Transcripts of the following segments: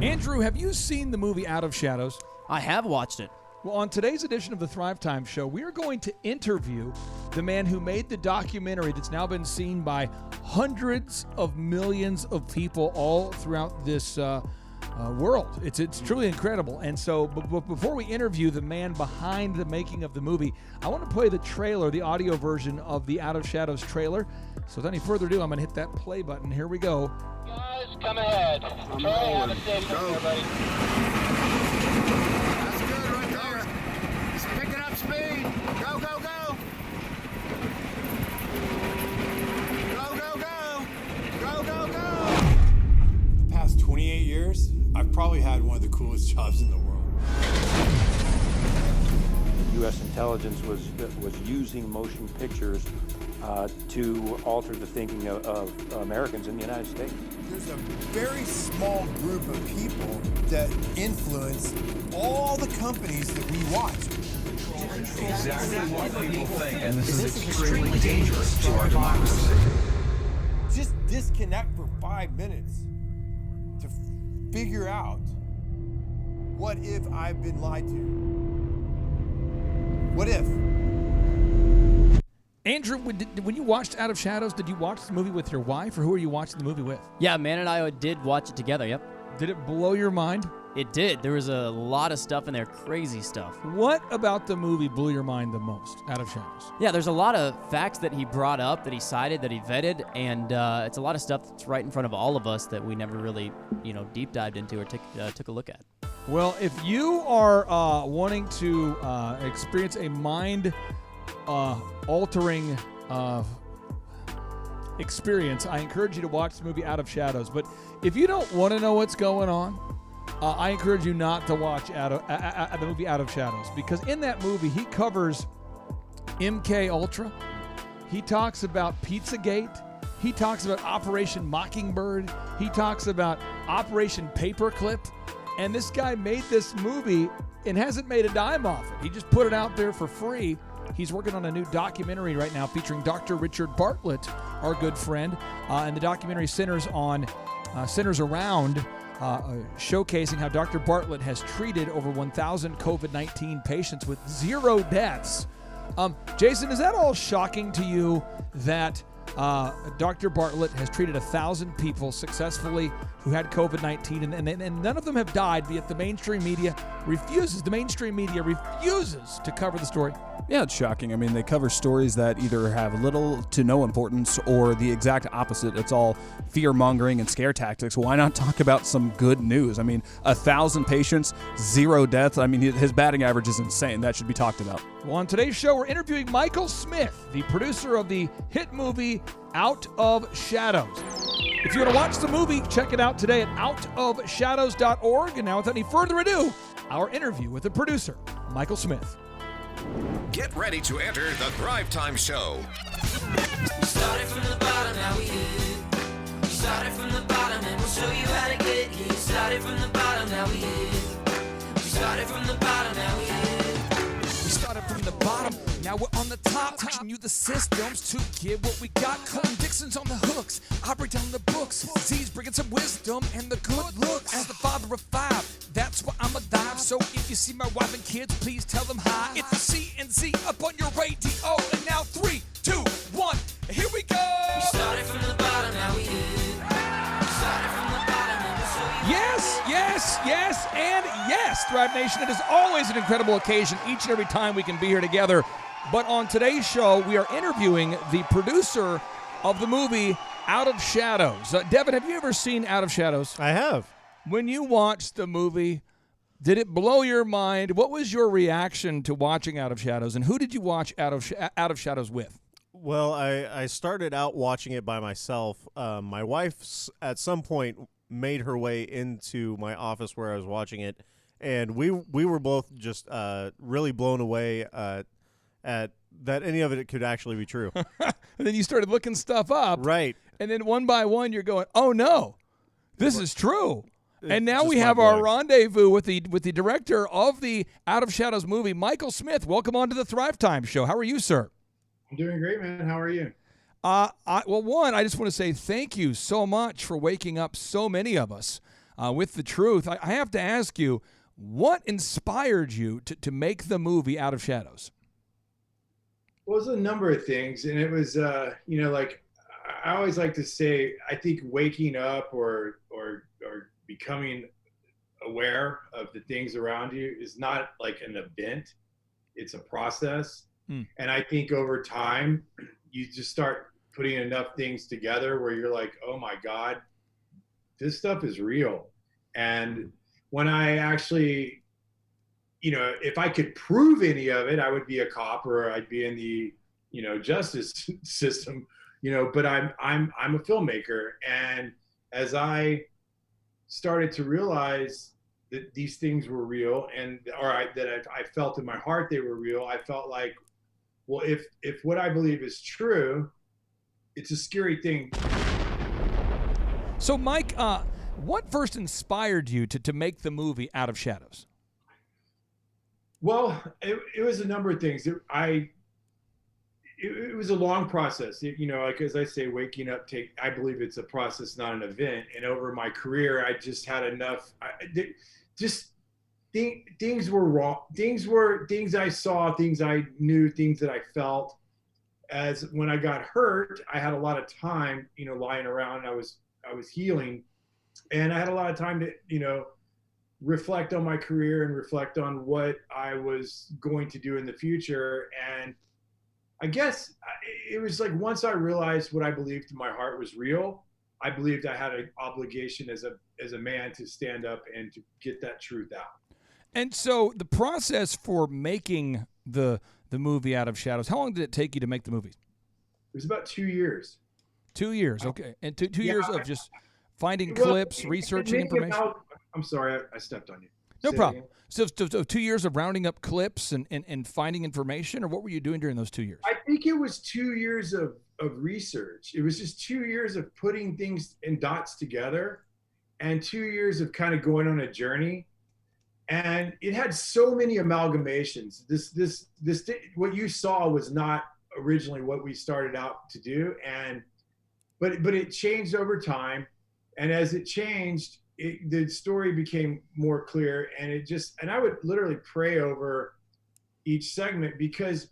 Andrew, have you seen the movie Out of Shadows? I have watched it. Well, on today's edition of the Thrive Time Show, we are going to interview the man who made the documentary that's now been seen by hundreds of millions of people all throughout this world. It's truly incredible. And so before we interview the man behind the making of the movie, I want to play the trailer, the audio version of the Out of Shadows trailer. So without any further ado, I'm going to hit that play button. Here we go. Guys, come ahead. Charlie, have a safe trip, everybody. That's good right there. He's picking up speed. Go, go, go. Go, go, go. Go, go, go. The past 28 years, I've probably had one of the coolest jobs in the world. U.S. intelligence was using motion pictures to alter the thinking of Americans in the United States. There's a very small group of people that influence all the companies that we watch. Exactly what people think, and this is extremely dangerous to our democracy. Just disconnect for 5 minutes to figure out, what if I've been lied to? What if? Andrew, when you watched Out of Shadows, did you watch the movie with your wife, or who are you watching the movie with? Yeah, Man and I did watch it together, yep. Did it blow your mind? It did. There was a lot of stuff in there, crazy stuff. What about the movie blew your mind the most, Out of Shadows? Yeah, there's a lot of facts that he brought up, that he cited, that he vetted, and it's a lot of stuff that's right in front of all of us that we never really, deep dived into or took a look at. Well, if you are wanting to experience a mind-altering experience, I encourage you to watch the movie Out of Shadows. But if you don't want to know what's going on, I encourage you not to watch the movie Out of Shadows, because in that movie he covers MK Ultra, he talks about Pizzagate, he talks about Operation Mockingbird, he talks about Operation Paperclip, and this guy made this movie and hasn't made a dime off it. He just put it out there for free. He's working on a new documentary right now featuring Dr. Richard Bartlett, our good friend, and the documentary centers around showcasing how Dr. Bartlett has treated over 1,000 COVID-19 patients with 0 deaths. Jason, is that all shocking to you that Dr. Bartlett has treated 1,000 people successfully who had COVID-19 and none of them have died, yet the mainstream media refuses to cover the story? Yeah, it's shocking. I mean, they cover stories that either have little to no importance or the exact opposite. It's all fear-mongering and scare tactics. Why not talk about some good news? I mean, 1,000 patients, 0 deaths. I mean, his batting average is insane. That should be talked about. Well, on today's show, we're interviewing Michael Smith, the producer of the hit movie Out of Shadows. If you want to watch the movie, check it out today at outofshadows.org. And now, without any further ado, our interview with the producer, Michael Smith. Get ready to enter the Thrive Time Show. We started from the bottom, now we hit. We started from the bottom, and we'll show you how to get here. We started from the bottom, now we hit. We started from the bottom, now we hit. We started from the bottom, now we're on the top. Teaching you the systems to get what we got. Colton Dixon's on the hooks, I break down the books. Z's bringing some wisdom and the good looks. As the father of 5, that's why I'm alive. So if you see my wife and kids, please tell them hi. It's the C&Z up on your radio. And now 3, 2, 1, here we go. We started from the bottom, now we hit. We started from the bottom, and we'll show you. Yes, and yes, Thrive Nation. It is always an incredible occasion each and every time we can be here together. But on today's show, we are interviewing the producer of the movie Out of Shadows. Devin, have you ever seen Out of Shadows? I have. When you watched the movie, did it blow your mind? What was your reaction to watching Out of Shadows, and who did you watch Out of Shadows with? Well, I started out watching it by myself. My wife, at some point, made her way into my office where I was watching it, and we were both just really blown away at that any of it could actually be true. And then you started looking stuff up. Right. And then one by one you're going, oh, no, this is true. And now we have our rendezvous with the director of the Out of Shadows movie, Michael Smith. Welcome on to the Thrive Time Show. How are you, sir? I'm doing great, man. How are you? I just want to say thank you so much for waking up so many of us with the truth. I have to ask you, what inspired you to make the movie Out of Shadows? Well, it was a number of things, and it was, like I always like to say, I think waking up or becoming aware of the things around you is not like an event; it's a process. And I think over time, you just start putting enough things together where you're like, oh my God, this stuff is real. And when I actually, if I could prove any of it, I would be a cop or I'd be in the, justice system, but I'm a filmmaker. And as I started to realize that these things were real that I felt in my heart they were real, I felt like, well, if what I believe is true, it's a scary thing. So, Mike, what first inspired you to make the movie Out of Shadows? Well, it was a number of things. It was a long process. Like as I say, waking up I believe it's a process, not an event. And over my career, I just had enough. Things were wrong. Things I saw, things I knew, things that I felt. As when I got hurt, I had a lot of time, lying around. I was healing, and I had a lot of time to, reflect on my career and reflect on what I was going to do in the future. And I guess it was like once I realized what I believed in my heart was real, I believed I had an obligation as a man to stand up and to get that truth out. And so the process for making the movie Out of Shadows, how long did it take you to make the movie? It was about 2 years. 2 years, okay. And two years of just finding clips, researching information? I'm sorry, I stepped on you. No problem. So 2 years of rounding up clips and finding information, or what were you doing during those 2 years? I think it was 2 years of research. It was just 2 years of putting things and dots together and 2 years of kind of going on a journey. And it had so many amalgamations. This what you saw was not originally what we started out to do. But it changed over time. And as it changed, the story became more clear, and I would literally pray over each segment, because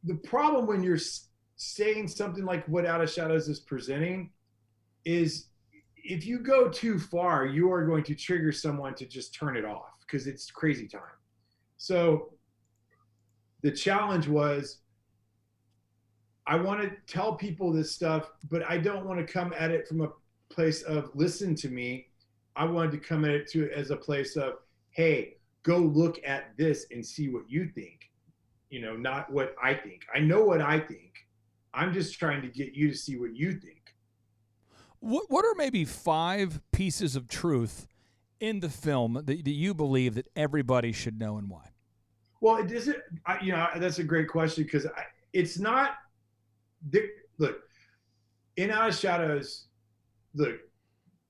the problem when you're saying something like what Out of Shadows is presenting is if you go too far, you are going to trigger someone to just turn it off because it's crazy time. So the challenge was, I want to tell people this stuff, but I don't want to come at it from a place of listen to me. I wanted to come at it as a place of, hey, go look at this and see what you think, not what I think. I know what I think. I'm just trying to get you to see what you think. What are maybe 5 pieces of truth in the film that you believe that everybody should know, and why? Well, it isn't, that's a great question, because it's not, look, in Out of Shadows, look,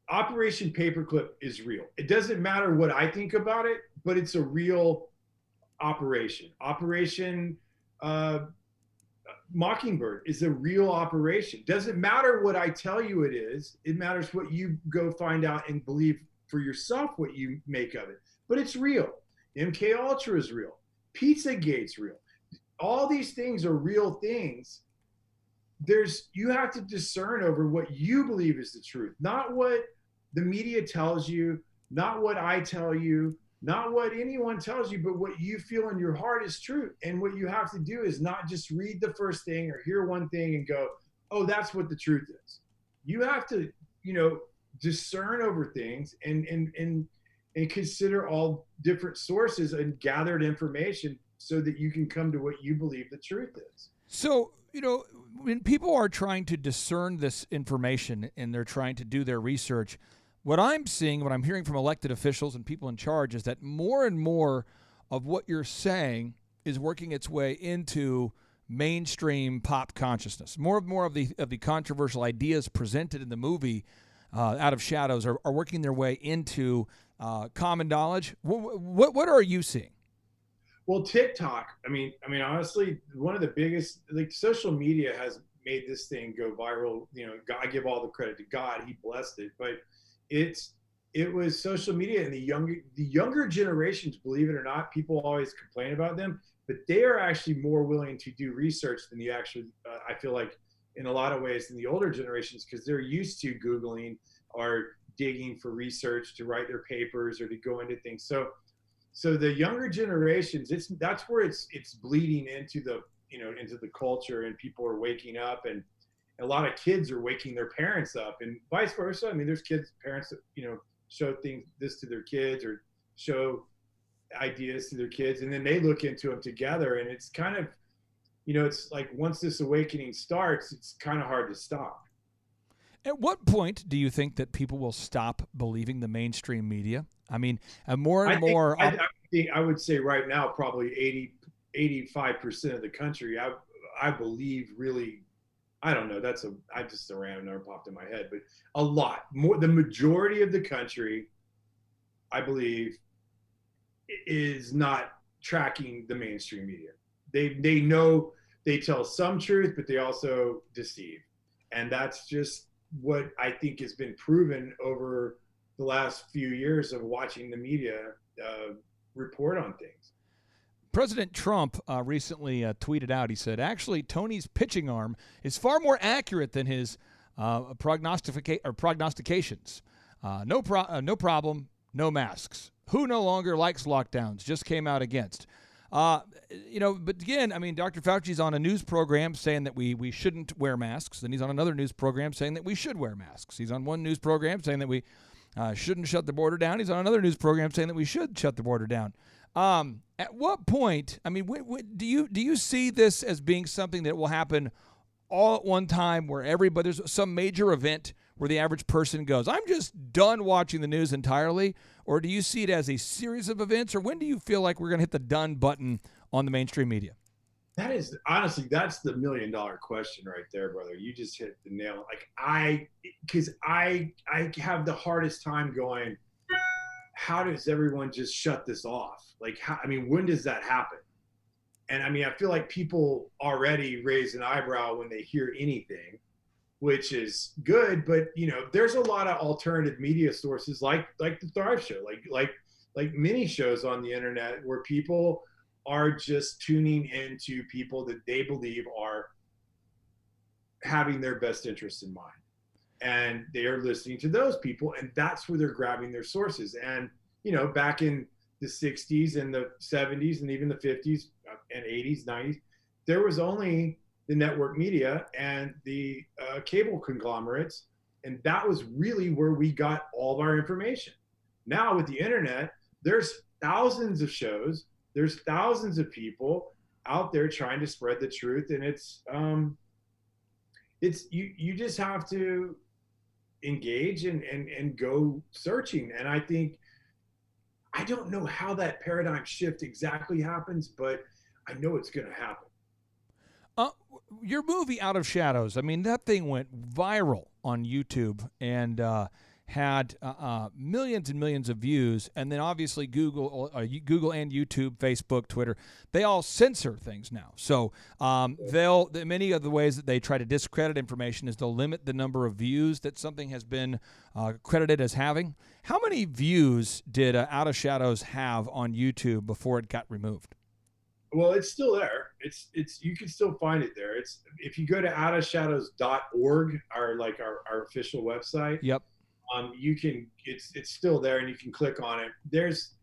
Operation Paperclip is real. It doesn't matter what I think about it, but it's a real operation. Operation Mockingbird is a real operation. Doesn't matter what I tell you it is. It matters what you go find out and believe for yourself what you make of it. But it's real. MK Ultra is real. Pizzagate's real. All these things are real things. You have to discern over what you believe is the truth, not what the media tells you, not what I tell you, not what anyone tells you, but what you feel in your heart is true. And what you have to do is not just read the first thing or hear one thing and go, oh, that's what the truth is. You have to, discern over things and consider all different sources and gathered information so that you can come to what you believe the truth is. So, when people are trying to discern this information and they're trying to do their research, what I'm seeing, what I'm hearing from elected officials and people in charge is that more and more of what you're saying is working its way into mainstream pop consciousness. More of the controversial ideas presented in the movie Out of Shadows are working their way into common knowledge. What are you seeing? Well, TikTok, I mean, honestly, one of the biggest, social media has made this thing go viral. I give all the credit to God. He blessed it. But it was social media, and the younger generations, believe it or not, people always complain about them, but they are actually more willing to do research than the actual, I feel like in a lot of ways than the older generations, because they're used to Googling or digging for research to write their papers or to go into things. So the younger generations, that's where it's bleeding into the, into the culture, and people are waking up, and a lot of kids are waking their parents up, and vice versa. I mean, there's parents that, show this to their kids, or show ideas to their kids, and then they look into them together, and it's kind of, it's like once this awakening starts, it's kind of hard to stop. At what point do you think that people will stop believing the mainstream media? I mean, more and more. I think I would say right now, probably 85% of the country, I believe really, I don't know. I just a random number popped in my head, but a lot more. The majority of the country, I believe, is not tracking the mainstream media. They know they tell some truth, but they also deceive, and that's just what I think has been proven over the last few years of watching the media report on things. President Trump recently tweeted out, he said, actually, Tony's pitching arm is far more accurate than his prognostications. No problem, no masks. Who no longer likes lockdowns? Just came out against. But again, I mean, Dr. Fauci's on a news program saying that we shouldn't wear masks. Then he's on another news program saying that we should wear masks. He's on one news program saying that we shouldn't shut the border down. He's on another news program saying that we should shut the border down. At what point, I mean, do you see this as being something that will happen all at one time, where there's some major event where the average person goes, I'm just done watching the news entirely? Or do you see it as a series of events? Or when do you feel like we're going to hit the done button on the mainstream media? That is, honestly, that's the $1 million question right there, brother. You just hit the nail. Because I have the hardest time going, how does everyone just shut this off? When does that happen? And I feel like people already raise an eyebrow when they hear anything, which is good. But, there's a lot of alternative media sources like the Thrive Show, like mini shows on the internet where people are just tuning into people that they believe are having their best interests in mind. And they are listening to those people, and that's where they're grabbing their sources. And, back in the 60s and the 70s and even the 50s and 80s, 90s, there was only the network media and the cable conglomerates, and that was really where we got all of our information. Now with the internet, there's thousands of shows, there's thousands of people out there trying to spread the truth, and it's you just have to engage and go searching. And I don't know how that paradigm shift exactly happens, but I know it's going to happen. Your movie Out of Shadows, I mean, that thing went viral on YouTube and had millions and millions of views. And then obviously Google and YouTube, Facebook, Twitter, they all censor things now. So many of the ways that they try to discredit information is they'll limit the number of views that something has been credited as having. How many views did Out of Shadows have on YouTube before it got removed? Well, it's still there. It's you can still find it there. It's if you go to outofshadows.org, our official website. Yep. You can it's still there, and you can click on it. There's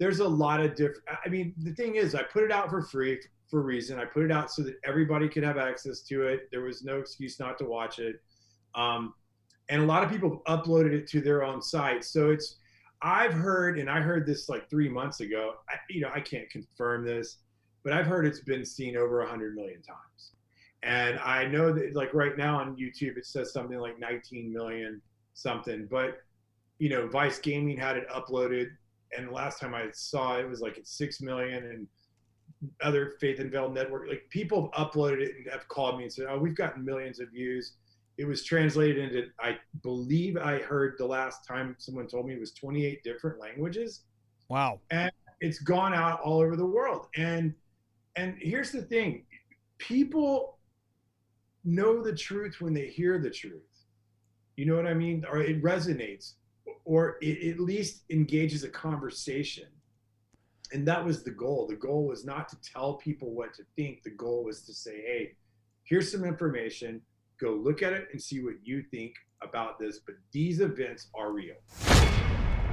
a lot of different. The thing is, I put it out for free for a reason. I put it out so that everybody could have access to it. There was no excuse not to watch it. And a lot of people uploaded it to their own site. So I've heard, and I heard this like 3 months ago. I can't confirm this, but I've heard it's been seen over 100 million times. And I know that like right now on YouTube, it says something like 19 million something, but Vice Gaming had it uploaded. And the last time I saw it was like at 6 million, and other Faith and Veil Network, like people have uploaded it and have called me and said, oh, we've gotten millions of views. It was translated into, I believe I heard the last time someone told me it was 28 different languages. Wow. And it's gone out all over the world. And here's the thing, people know the truth when they hear the truth. You know what I mean? Or it resonates. or it at least engages a conversation. And that was the goal. The goal was not to tell people what to think. The goal was to say, hey, here's some information. Go look at it and see what you think about this. But these events are real.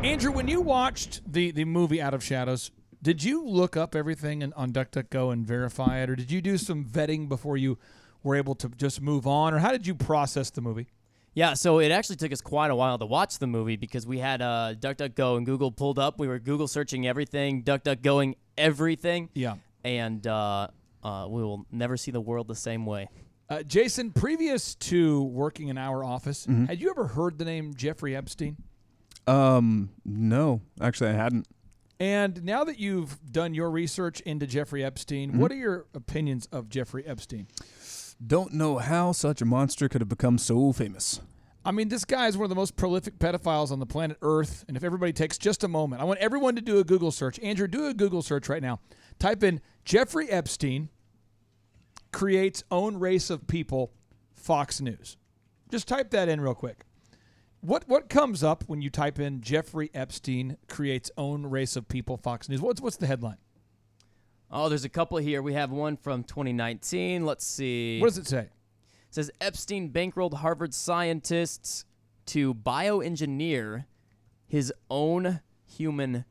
Andrew, when you watched the movie Out of Shadows, did you look up everything on DuckDuckGo and verify it, or did you do some vetting before you were able to just move on, or how did you process the movie? Yeah, so it actually took us quite a while to watch the movie because we had DuckDuckGo and Google pulled up. We were Google searching everything, DuckDuckGoing everything. Yeah. And we will never see the world the same way. Jason, previous to working in our office, had you ever heard the name Jeffrey Epstein? No, actually I hadn't. And now that you've done your research into Jeffrey Epstein, what are your opinions of Jeffrey Epstein? Don't know how such a monster could have become so famous. I mean, this guy is one of the most prolific pedophiles on the planet Earth. And if everybody takes just a moment, I want everyone to do a Google search. Andrew, do a Google search right now. Type in Jeffrey Epstein creates own race of people, Fox News. Just type that in real quick. What comes up when you type in Jeffrey Epstein creates own race of people, Fox News? What's the headline? Oh, there's a couple here. We have one from 2019. Let's see. What does it say? It says Epstein bankrolled Harvard scientists to bioengineer his own human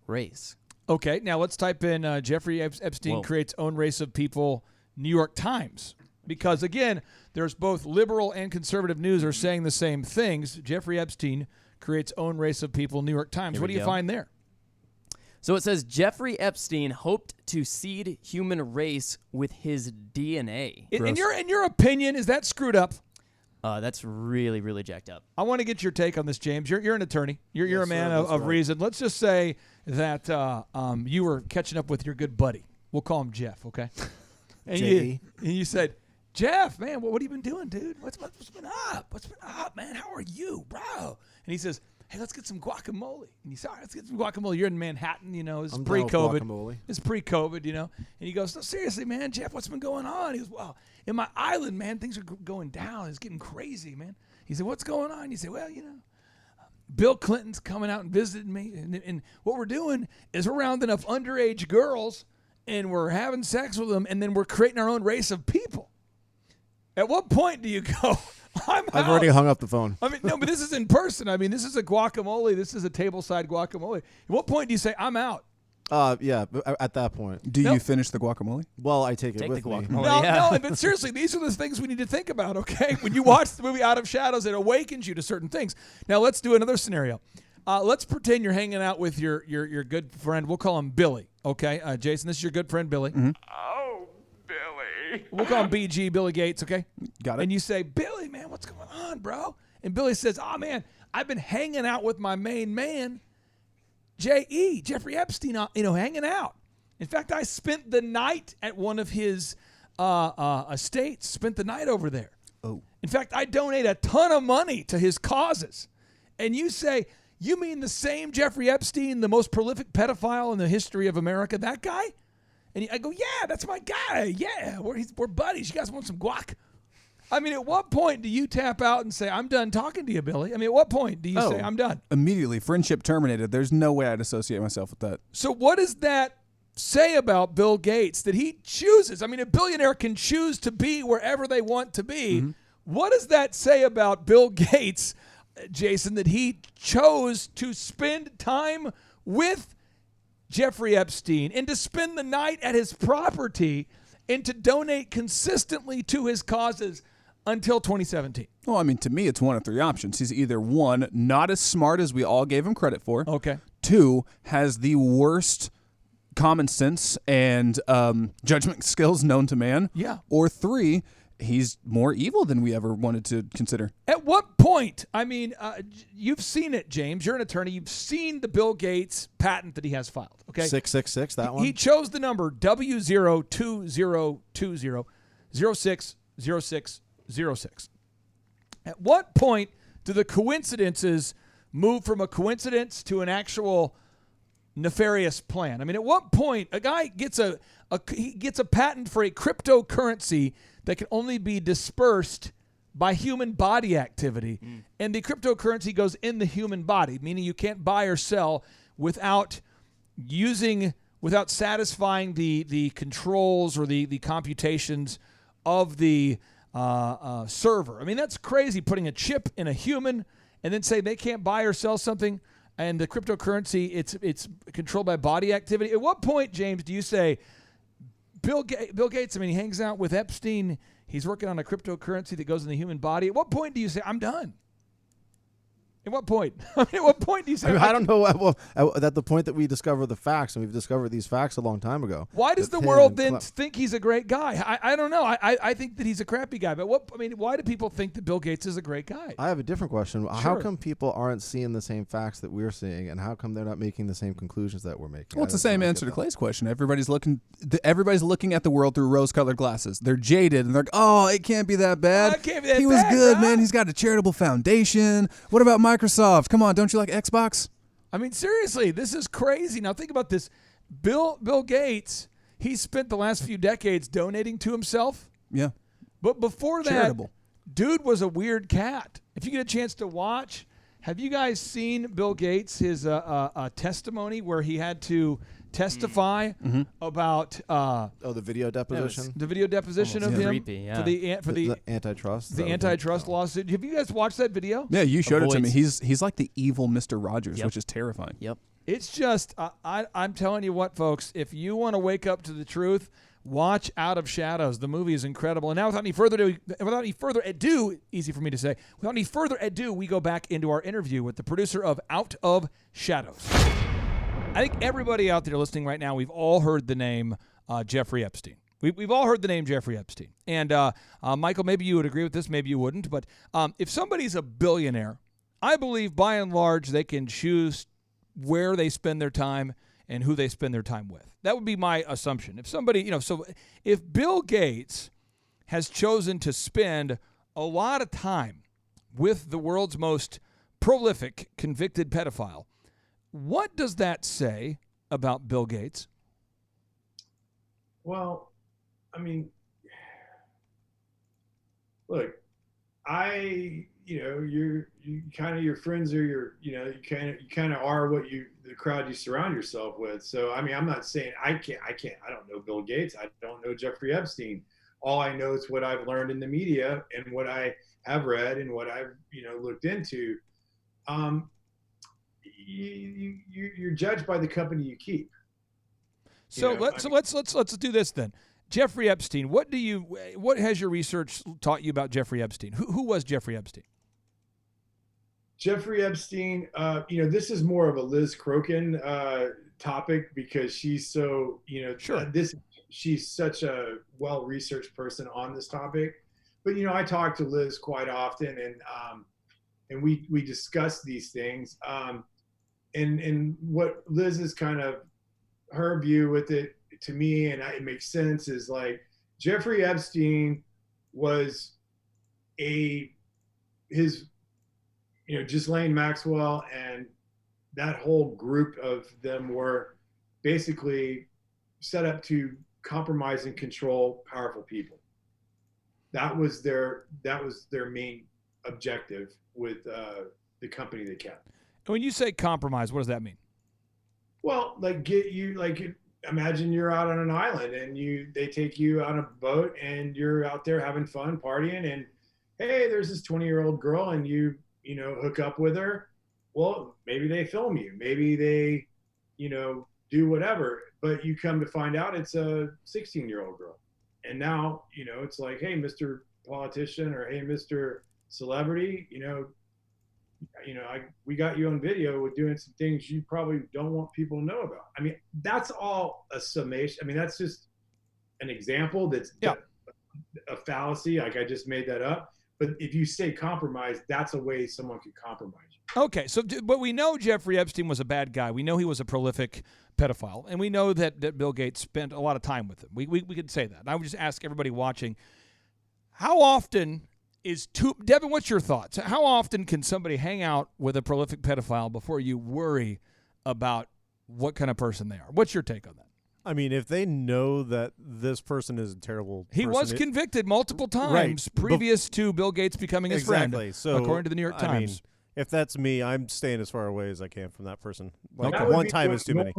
race. Okay, now let's type in Jeffrey Epstein creates own race of people, New York Times. Because, again, there's both liberal and conservative news are saying the same things. Jeffrey Epstein creates own race of people, New York Times. What do you find there? So it says Jeffrey Epstein hoped to seed human race with his DNA. In your opinion, is that screwed up? That's really, really jacked up. I want to get your take on this, James. You're an attorney. You're a man of reason. Let's just say that you were catching up with your good buddy. We'll call him Jeff, okay? And you said, Jeff, man, what have you been doing, dude? What's been up? What's been up, man? How are you, bro? And he says, hey, let's get some guacamole. And you say, all right, let's get some guacamole. You're in Manhattan, it's pre-COVID. It's pre-COVID, And he goes, no, seriously, man, Jeff, what's been going on? He goes, well, in my island, man, things are going down. It's getting crazy, man. He said, what's going on? You say, well, Bill Clinton's coming out and visiting me. And what we're doing is we're rounding up underage girls and we're having sex with them, and then we're creating our own race of people. At what point do you go, I've already hung up the phone. I mean, no, but this is in person. I mean, this is a guacamole. This is a tableside guacamole. At what point do you say, I'm out? Yeah, at that point. Do you finish the guacamole? Well, I take it with me. No, but seriously, these are the things we need to think about, okay? When you watch the movie Out of Shadows, it awakens you to certain things. Now, let's do another scenario. Let's pretend you're hanging out with your good friend. We'll call him Billy, okay? Jason, this is your good friend, Billy. Mm-hmm. Oh, Billy. We'll call him BG, Billy Gates, okay? Got it. And you say, Billy, man, what's going on, bro? And Billy says, oh, man, I've been hanging out with my main man, J.E., Jeffrey Epstein, hanging out. In fact, I spent the night at one of his estates, spent the night over there. Oh. In fact, I donate a ton of money to his causes. And you say, you mean the same Jeffrey Epstein, the most prolific pedophile in the history of America, that guy? And I go, yeah, that's my guy. Yeah, we're buddies. You guys want some guac? I mean, at what point do you tap out and say, I'm done talking to you, Billy? I mean, at what point do you say, I'm done? Immediately. Friendship terminated. There's no way I'd associate myself with that. So what does that say about Bill Gates that he chooses? I mean, a billionaire can choose to be wherever they want to be. Mm-hmm. What does that say about Bill Gates, Jason, that he chose to spend time with Jeffrey Epstein and to spend the night at his property and to donate consistently to his causes until 2017? Well, I mean, to me, it's one of three options. He's either, one, not as smart as we all gave him credit for. Okay. Two, has the worst common sense and judgment skills known to man. Yeah. Or three, he's more evil than we ever wanted to consider. At what point? I mean, you've seen it, James. You're an attorney. You've seen the Bill Gates patent that he has filed. Okay, 666. That one. He chose the number W02020060606. At what point do the coincidences move from a coincidence to an actual nefarious plan? I mean, at what point a guy gets a patent for a cryptocurrency that can only be dispersed by human body activity. And the cryptocurrency goes in the human body, meaning you can't buy or sell without satisfying the controls or the computations of the server. I mean, that's crazy, putting a chip in a human and then say they can't buy or sell something. And the cryptocurrency, it's controlled by body activity. At what point, James, do you say, Bill Gates, I mean, he hangs out with Epstein. He's working on a cryptocurrency that goes in the human body. At what point do you say, I'm done? At what point? I mean, at what point do you say? I don't know. Well, at the point that we discover the facts, and we've discovered these facts a long time ago. Why does the world then think he's a great guy? I don't know. I think that he's a crappy guy. But why do people think that Bill Gates is a great guy? I have a different question. Sure. How come people aren't seeing the same facts that we're seeing, and how come they're not making the same conclusions that we're making? Well, it's the same answer to Clay's question. Everybody's looking at the world through rose-colored glasses. They're jaded, and they're like, oh, it can't be that bad. He was good, man. He's got a charitable foundation. What about Microsoft? Come on, don't you like Xbox? I mean, seriously, this is crazy. Now think about this. Bill Gates, he spent the last few decades donating to himself. Yeah. But before that, charitable. Dude was a weird cat. If you get a chance to watch, have you guys seen Bill Gates, his testimony where he had to testify about the video deposition? The video deposition of him creepy, for the antitrust. The antitrust lawsuit. Have you guys watched that video? Yeah, you showed it to me. He's like the evil Mr. Rogers, which is terrifying. Yep. It's just I'm telling you what, folks. If you want to wake up to the truth, watch Out of Shadows. The movie is incredible. And now, without any further ado, easy for me to say, without any further ado, we go back into our interview with the producer of Out of Shadows. I think everybody out there listening right now, we've all heard the name Jeffrey Epstein. We've all heard the name Jeffrey Epstein. And Michael, maybe you would agree with this, maybe you wouldn't. But if somebody's a billionaire, I believe by and large they can choose where they spend their time and who they spend their time with. That would be my assumption. If somebody, so if Bill Gates has chosen to spend a lot of time with the world's most prolific convicted pedophile, what does that say about Bill Gates? Well, I mean, look, you kind of, your friends are you kind of are what the crowd you surround yourself with. So, I mean, I'm not saying I don't know Bill Gates. I don't know Jeffrey Epstein. All I know is what I've learned in the media and what I have read and what I've, looked into. You're judged by the company you keep. So let's do this then. Jeffrey Epstein. What has your research taught you about Jeffrey Epstein? Who was Jeffrey Epstein? Jeffrey Epstein. This is more of a Liz Crokin topic because she's so she's such a well-researched person on this topic. But I talk to Liz quite often, and we discuss these things. And what Liz is kind of her view with it to me, and it makes sense, is like Jeffrey Epstein was Ghislaine Maxwell and that whole group of them were basically set up to compromise and control powerful people. That was their main objective with the company they kept. When you say compromise, what does that mean? Well, imagine you're out on an island and they take you on a boat and you're out there having fun, partying, and hey, there's this 20-year-old girl and you hook up with her. Well, maybe they film you, maybe they, do whatever, but you come to find out it's a 16-year-old girl. And now, it's like, hey, Mr. Politician, or hey, Mr. Celebrity, we got you on video with doing some things you probably don't want people to know about. I mean, that's all a summation. I mean, that's just an example that's a fallacy. Like, I just made that up. But if you say compromise, that's a way someone could compromise you. Okay, but we know Jeffrey Epstein was a bad guy. We know he was a prolific pedophile. And we know that Bill Gates spent a lot of time with him. We could say that. And I would just ask everybody watching, how often Devin, what's your thoughts? How often can somebody hang out with a prolific pedophile before you worry about what kind of person they are? What's your take on that? I mean, if they know that this person is a terrible He person, was convicted multiple times Right. previous to Bill Gates becoming his exactly. friend, So, according to the New York I mean, Times. if that's me, I'm staying as far away as I can from that person. Like Okay. one time is too many.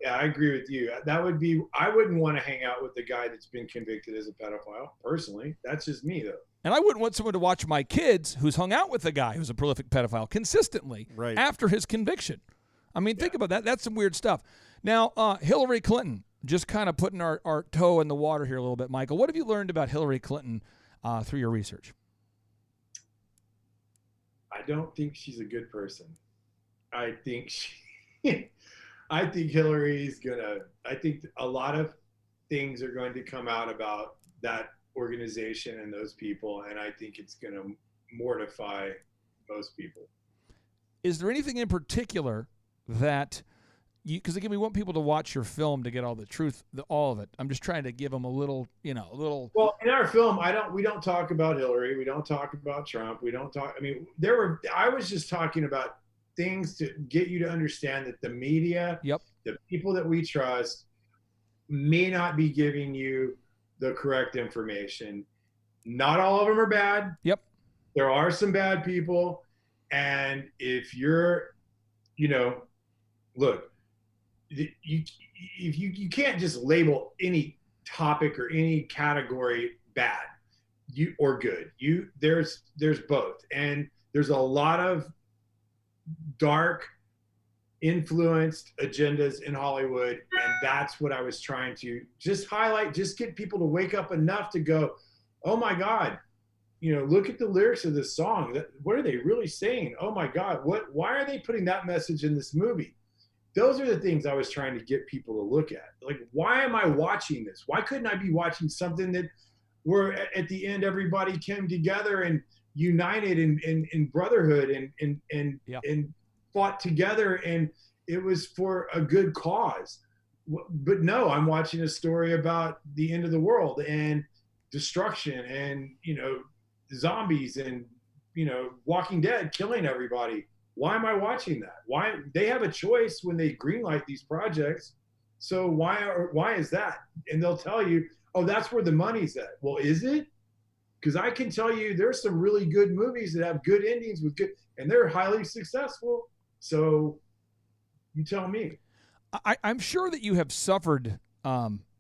Yeah, I agree with you. That would be. I wouldn't want to hang out with the guy that's been convicted as a pedophile. Personally, that's just me, though. And I wouldn't want someone to watch my kids who's hung out with a guy who's a prolific pedophile consistently after his conviction. I mean, think about that. That's some weird stuff. Now, Hillary Clinton, just kind of putting our toe in the water here a little bit, Michael. What have you learned about Hillary Clinton through your research? I don't think she's a good person. I think I think Hillary's gonna. I think a lot of things are going to come out about that organization and those people, and I think it's going to mortify most people. Is there anything in particular that you? Because again, we want people to watch your film to get all the truth, all of it. I'm just trying to give them a little. Well, in our film, we don't talk about Hillary. We don't talk about Trump. We don't talk. I mean, I was just talking about things to get you to understand that the media, the people that we trust, may not be giving you the correct information. Not all of them are bad. Yep. There are some bad people. And if you're, look, you can't just label any topic or any category bad or good. There's both. And there's a lot of dark influenced agendas in Hollywood, and that's what I was trying to just highlight, just get people to wake up enough to go, oh my God, look at the lyrics of this song. What are they really saying? Oh my God, why are they putting that message in this movie? Those are the things I was trying to get people to look at. Like, why am I watching this? Why couldn't I be watching something that where at the end everybody came together and united in brotherhood and fought together, and it was for a good cause? But no, I'm watching a story about the end of the world and destruction and zombies and Walking Dead killing everybody. Why am I watching that? Why? They have a choice when they greenlight these projects. So why is that? And they'll tell you, oh, that's where the money's at. Well, is it? Because I can tell you there's some really good movies that have good endings and they're highly successful. So you tell me. I'm sure that you have suffered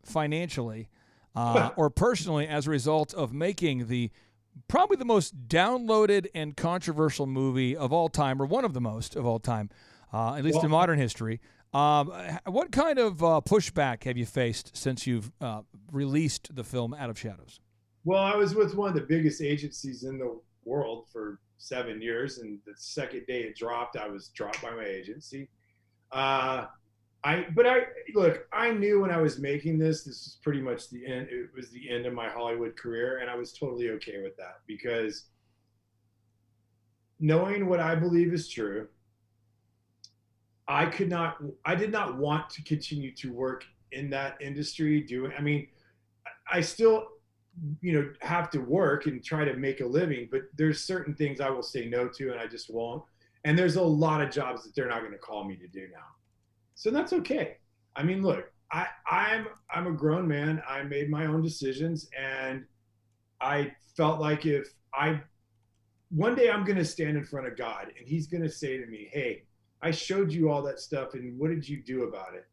financially or personally as a result of making probably the most downloaded and controversial movie of all time, or one of the most of all time, at least in modern history. What kind of pushback have you faced since you've released the film Out of Shadows? Well, I was with one of the biggest agencies in the world for 7 years, and the second day it dropped, I was dropped by my agency. I knew when I was making this was pretty much the end. It was the end of my Hollywood career, and I was totally okay with that, because knowing what I believe is true, I did not want to continue to work in that industry I still, have to work and try to make a living, but there's certain things I will say no to, and I just won't. And there's a lot of jobs that they're not going to call me to do now. So that's okay. I mean, look, I'm a grown man. I made my own decisions, and I felt like one day I'm going to stand in front of God, and he's going to say to me, hey, I showed you all that stuff, and what did you do about it?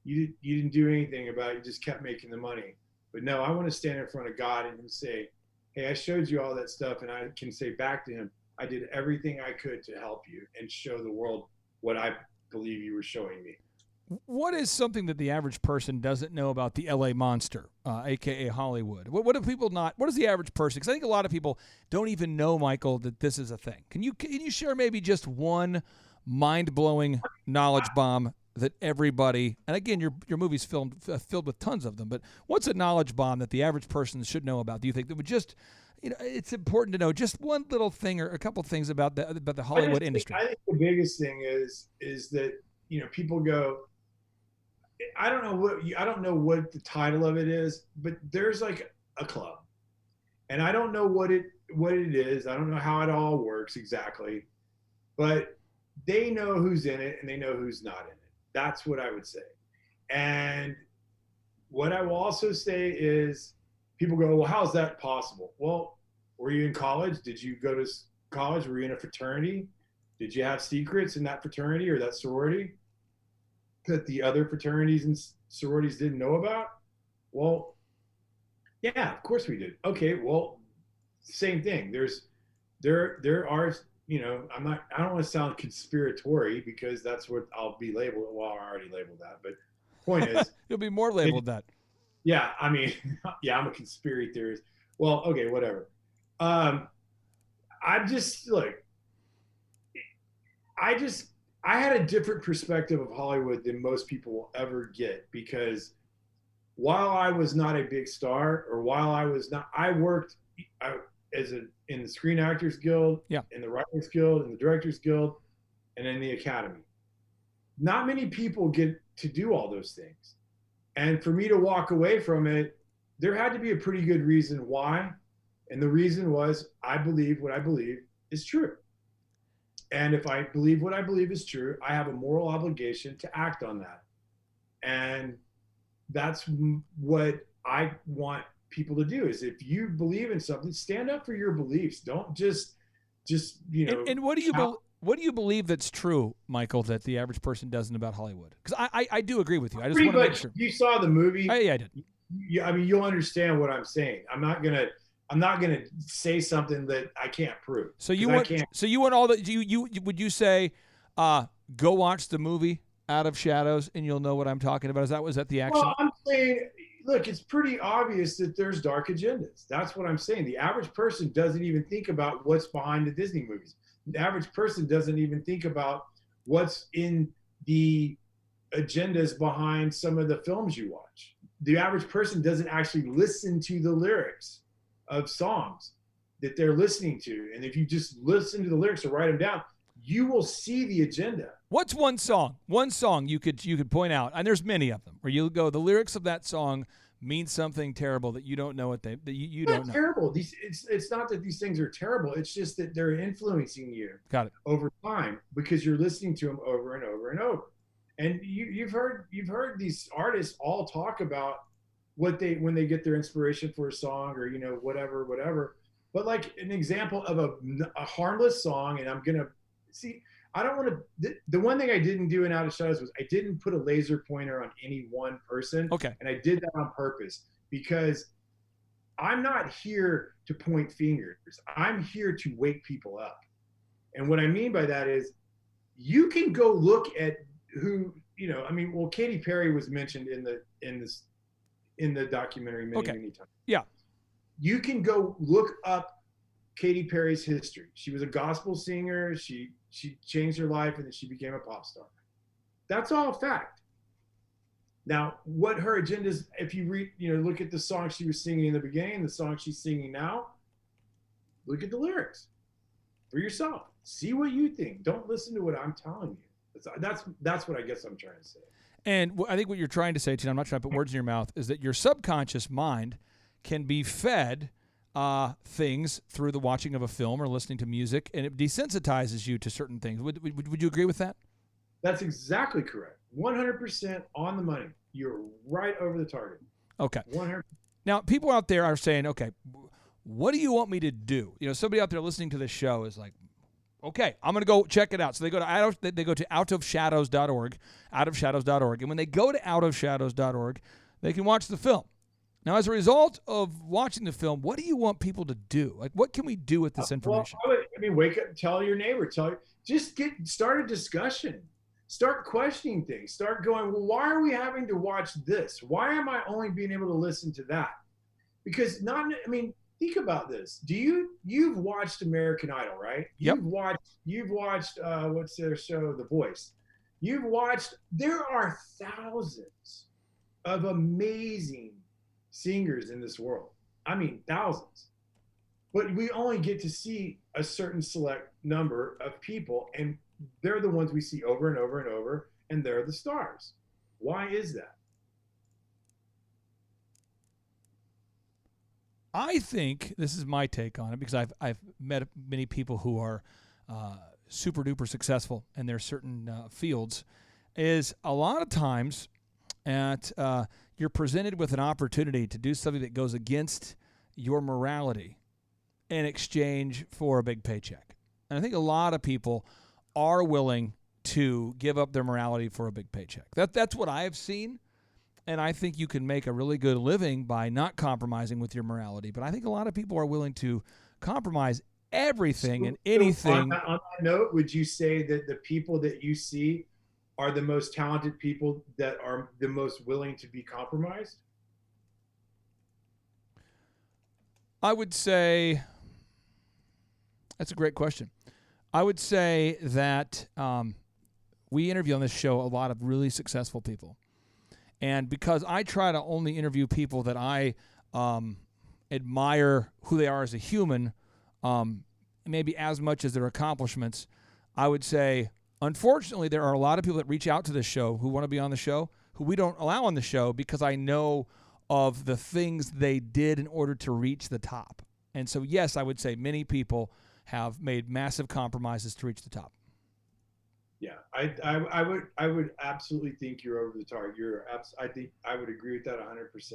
You didn't do anything about it. You just kept making the money. But no, I want to stand in front of God and say, hey, I showed you all that stuff, and I can say back to him, I did everything I could to help you and show the world what I believe you were showing me. What is something that the average person doesn't know about the LA monster, aka Hollywood? What do people not? What is the average person? Because I think a lot of people don't even know, Michael, that this is a thing. Can you share maybe just one mind-blowing knowledge bomb that everybody, and again, your movie's filled with tons of them, but what's a knowledge bomb that the average person should know about? Do you think that would just, it's important to know just one little thing or a couple things about the Hollywood industry? I think the biggest thing is that people go, I don't know what the title of it is, but there's like a club, and I don't know what it is. I don't know how it all works exactly, but they know who's in it and they know who's not in it. That's what I would say. And what I will also say is people go, well, how's that possible? Well, were you in college? Did you go to college? Were you in a fraternity? Did you have secrets in that fraternity or that sorority that the other fraternities and sororities didn't know about? Well, yeah, of course we did. Okay, well, same thing. There are, you know, I don't want to sound conspiratory because that's what I'll be labeled. Well, I already labeled that, but point is, you'll be more labeled that. Yeah, I mean, yeah, I'm a conspiracy theorist. Well, okay, whatever. I'm just look. I had a different perspective of Hollywood than most people will ever get because while I was not a big star, or while I was not, I worked in the Screen Actors Guild, in the Writers Guild, in the Directors Guild, and in the Academy. Not many people get to do all those things. And for me to walk away from it, there had to be a pretty good reason why. And the reason was I believe what I believe is true. And if I believe what I believe is true, I have a moral obligation to act on that. And that's what I want people to do is if you believe in something, stand up for your beliefs. Don't just you know. And what do you believe that's true, Michael, that the average person doesn't about Hollywood? Because I do agree with you. I just want to make sure. You saw the movie. Yeah, I did. I mean, you'll understand what I'm saying. I'm not gonna say something that I can't prove. So you want all that? Would you say, go watch the movie Out of Shadows and you'll know what I'm talking about? Was that the action? Well, I'm saying, look, it's pretty obvious that there's dark agendas. That's what I'm saying. The average person doesn't even think about what's behind the Disney movies. The average person doesn't even think about what's in the agendas behind some of the films you watch. The average person doesn't actually listen to the lyrics of songs that they're listening to. And if you just listen to the lyrics or write them down, you will see the agenda. What's one song you could point out, and there's many of them, where you go, the lyrics of that song mean something terrible that you don't know what you don't know. Terrible. It's not that these things are terrible. It's just that they're influencing you. Got it. Over time because you're listening to them over and over and over. And you've heard these artists all talk about when they get their inspiration for a song or, you know, whatever. But like an example of a harmless song, and I'm gonna see. I don't want to. The one thing I didn't do in Out of Shadows was I didn't put a laser pointer on any one person. Okay. And I did that on purpose because I'm not here to point fingers. I'm here to wake people up. And what I mean by that is you can go look at who, you know, I mean, well, Katy Perry was mentioned in the documentary many times. Yeah. You can go look up Katy Perry's history. She was a gospel singer. She changed her life and then she became a pop star. That's all fact. Now, what her agendas, if you read, you know, look at the song she was singing in the beginning, the song she's singing now, look at the lyrics for yourself. See what you think. Don't listen to what I'm telling you. That's what I guess I'm trying to say. And I think what you're trying to say, Tina, I'm not trying to put words in your mouth, is that your subconscious mind can be fed things through the watching of a film or listening to music, and it desensitizes you to certain things. Would you agree with that? That's exactly correct. 100% on the money. You're right over the target. Okay. 100%. Now, people out there are saying, okay, what do you want me to do? You know, somebody out there listening to this show is like, okay, I'm going to go check it out. So they go to outofshadows.org, outofshadows.org. And when they go to outofshadows.org, they can watch the film. Now, as a result of watching the film, what do you want people to do? Like, what can we do with this information? Well, wake up, tell your neighbor, start a discussion. Start questioning things. Start going, well, why are we having to watch this? Why am I only being able to listen to that? Because think about this. You've watched American Idol, right? Yep. You've watched what's their show, The Voice. There are thousands of amazing singers in this world. I mean, thousands. But we only get to see a certain select number of people, and they're the ones we see over and over and over, and they're the stars. Why is that? I think this is my take on it because I've met many people who are super duper successful in their certain fields. Is a lot of times you're presented with an opportunity to do something that goes against your morality in exchange for a big paycheck. And I think a lot of people are willing to give up their morality for a big paycheck. That's what I have seen. And I think you can make a really good living by not compromising with your morality. But I think a lot of people are willing to compromise everything and anything. On that note, would you say that the people that you see are the most talented people that are the most willing to be compromised? I would say that's a great question. I would say that we interview on this show a lot of really successful people. And because I try to only interview people that I admire who they are as a human, maybe as much as their accomplishments, I would say, unfortunately, there are a lot of people that reach out to this show who want to be on the show, who we don't allow on the show because I know of the things they did in order to reach the top. And so, yes, I would say many people have made massive compromises to reach the top. Yeah, I would absolutely think you're over the target. I think I would agree with that 100%.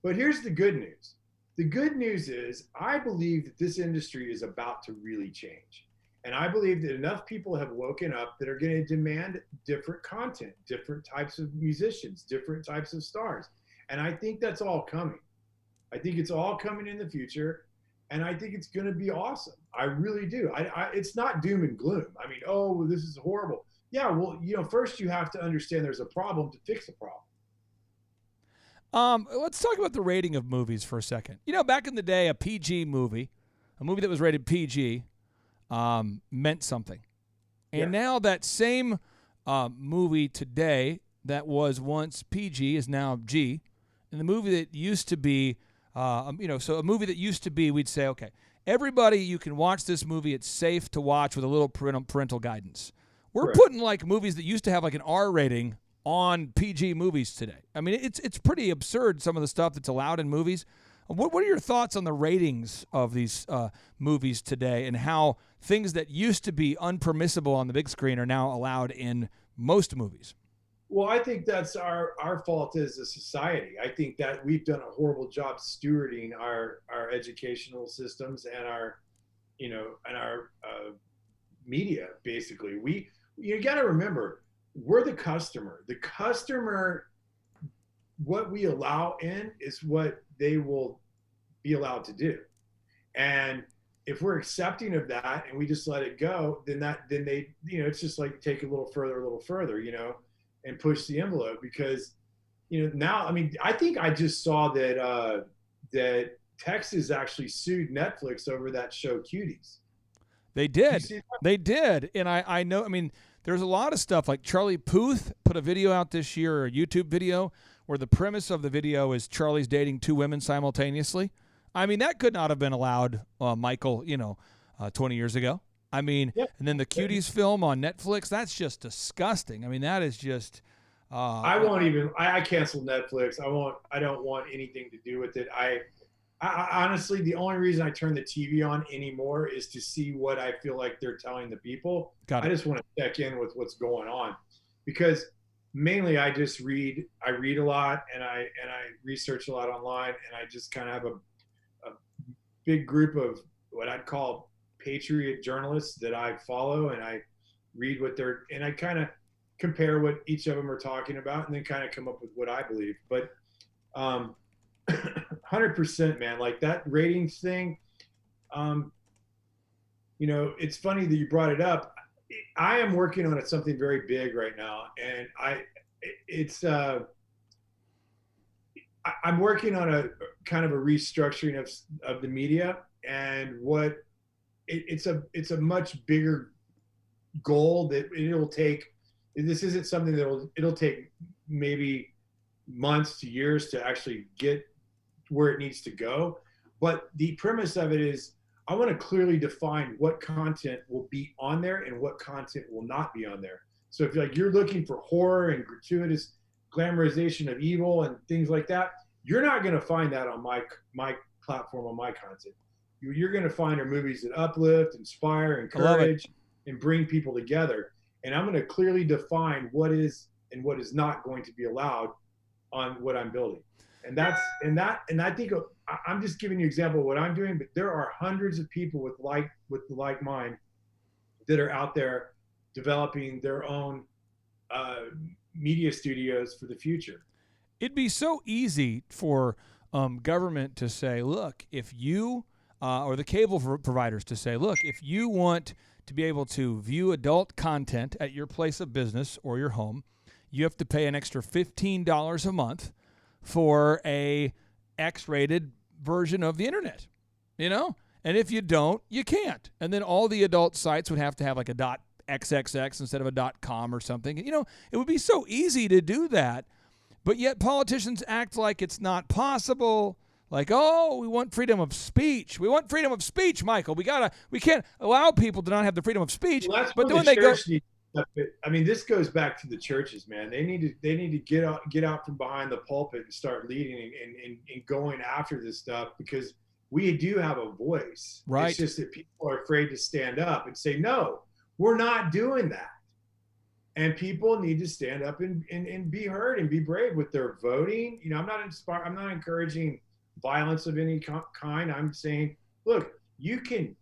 But here's the good news. The good news is I believe that this industry is about to really change. And I believe that enough people have woken up that are going to demand different content, different types of musicians, different types of stars. And I think that's all coming. I think it's all coming in the future. And I think it's going to be awesome. I really do. It's not doom and gloom. I mean, oh, this is horrible. Yeah, well, first you have to understand there's a problem to fix the problem. Let's talk about the rating of movies for a second. Back in the day, a PG movie, a movie that was rated PG, meant something. And now that same movie today that was once PG is now G. And the movie that used to be, so a movie that used to be, we'd say, okay, everybody, you can watch this movie. It's safe to watch with a little parental guidance. We're putting movies that used to have an R rating on PG movies today. I mean, it's pretty absurd, some of the stuff that's allowed in movies. What are your thoughts on the ratings of these movies today and how things that used to be unpermissible on the big screen are now allowed in most movies? Well, I think that's our fault as a society. I think that we've done a horrible job stewarding our educational systems and our media. Basically, you got to remember, we're the customer. The customer, what we allow in is what they will be allowed to do. And if we're accepting of that and we just let it go, then they, it's just like take a little further, and push the envelope because, now, I mean, I think I just saw that Texas actually sued Netflix over that show Cuties. They did. They did. And I know, I mean, there's a lot of stuff like Charlie Puth put a video out this year, a YouTube video, where the premise of the video is Charlie's dating two women simultaneously. I mean, that could not have been allowed, Michael, 20 years ago. I mean, and then the Cuties film on Netflix, that's just disgusting. I mean, that is just... I canceled Netflix. I don't want anything to do with it. I honestly, the only reason I turn the TV on anymore is to see what I feel like they're telling the people. I just want to check in with what's going on because mainly I just read. I read a lot and I research a lot online, and I just kind of have a big group of what I'd call patriot journalists that I follow, and I read and I kind of compare what each of them are talking about and then kind of come up with what I believe. But 100%, man, like that ratings thing, it's funny that you brought it up. I am working on something very big right now, and I'm working on a kind of a restructuring of the media, and it's a much bigger goal that it'll take. This isn't something that it'll take maybe months to years to actually get where it needs to go. But the premise of it is I want to clearly define what content will be on there and what content will not be on there. So if you're looking for horror and gratuitous glamorization of evil and things like that, you're not going to find that on my platform, on my content. You're going to find movies that uplift, inspire, encourage, and bring people together. And I'm going to clearly define what is and what is not going to be allowed on what I'm building. And I think I'm just giving you an example of what I'm doing, but there are hundreds of people with the like mind that are out there developing their own media studios for the future. It'd be so easy for government to say, look, if you, or the cable providers to say, look, if you want to be able to view adult content at your place of business or your home, you have to pay an extra $15 a month for a X-rated version of the internet, you know? And if you don't, you can't. And then all the adult sites would have to have like a .xxx instead of a .com or something. You know, it would be so easy to do that, but yet politicians act like it's not possible. Like, oh, we want freedom of speech. We want freedom of speech, Michael. We can't allow people to not have the freedom of speech. Well, that's but where then they go. I mean, this goes back to the churches, man. They need to get out from behind the pulpit and start leading and going after this stuff, because we do have a voice. Right. It's just that people are afraid to stand up and say, no, we're not doing that. And people need to stand up and be heard and be brave with their voting. You know, I'm not encouraging violence of any kind. I'm saying, look, you can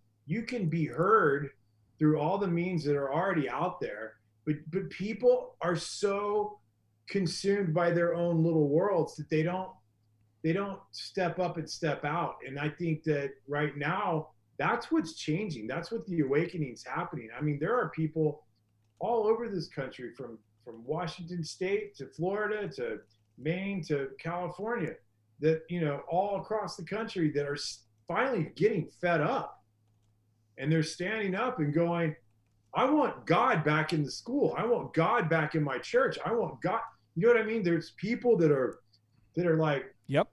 be heard through all the means that are already out there, but people are so consumed by their own little worlds that they don't step up and step out. And I think that right now, that's what's changing. That's what the awakening's happening. I mean, there are people all over this country, from Washington State to Florida to Maine to California, that, you know, all across the country, that are finally getting fed up. And they're standing up and going, I want God back in the school. I want God back in my church. I want God. You know what I mean? There's people that are like, yep,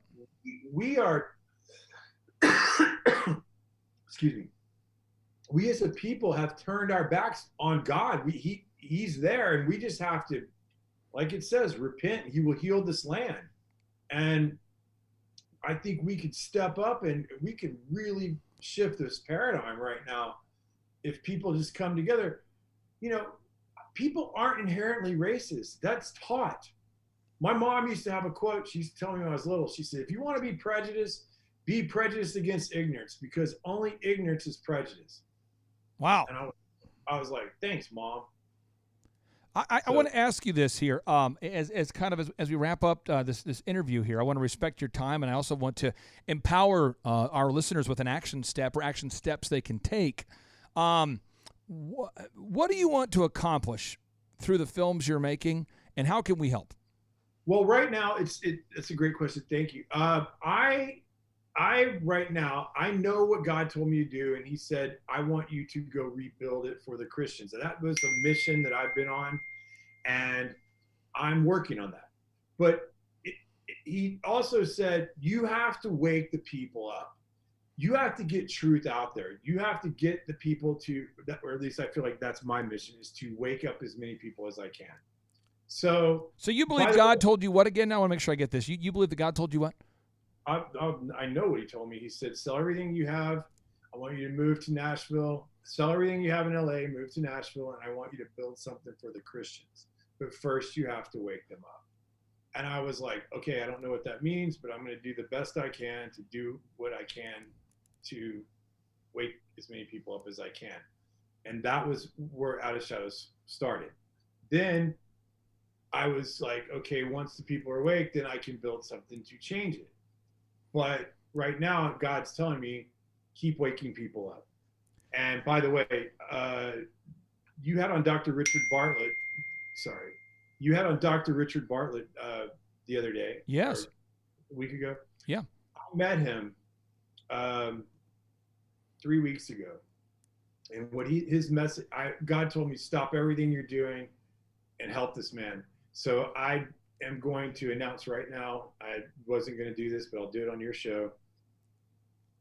we are, excuse me. We as a people have turned our backs on God. He's there, and we just have to, like it says, repent. He will heal this land. And I think we could step up and we could really shift this paradigm right now if people just come together. You know, people aren't inherently racist. That's taught. My mom used to have a quote. She used to tell me when I was little. She said, if you want to be prejudiced against ignorance, because only ignorance is prejudice. Wow. And I was like, thanks, Mom. I want to ask you this here, as we wrap up this interview here. I want to respect your time, and I also want to empower our listeners with an action step or action steps they can take. What do you want to accomplish through the films you're making, and how can we help? Well, right now, it's a great question. Thank you. I right now, I know what God told me to do, and he said, I want you to go rebuild it for the Christians. And that was a mission that I've been on, and I'm working on that. But he also said, you have to wake the people up. You have to get truth out there. You have to get the people to, or at least I feel like that's my mission, is to wake up as many people as I can. So you believe God told you what again? Now I want to make sure I get this. You believe that God told you what? I know what he told me. He said, sell everything you have. I want you to move to Nashville. Sell everything you have in LA, move to Nashville, and I want you to build something for the Christians. But first, you have to wake them up. And I was like, okay, I don't know what that means, but I'm going to do the best I can to do what I can to wake as many people up as I can. And that was where Out of Shadows started. Then I was like, okay, once the people are awake, then I can build something to change it. But right now, God's telling me, keep waking people up. And by the way, you had on Dr. Richard Bartlett. Sorry. You had on Dr. Richard Bartlett the other day. Yes. A week ago. Yeah. I met him 3 weeks ago. And what his message, God told me, stop everything you're doing and help this man. So I am going to announce right now, I wasn't going to do this, but I'll do it on your show.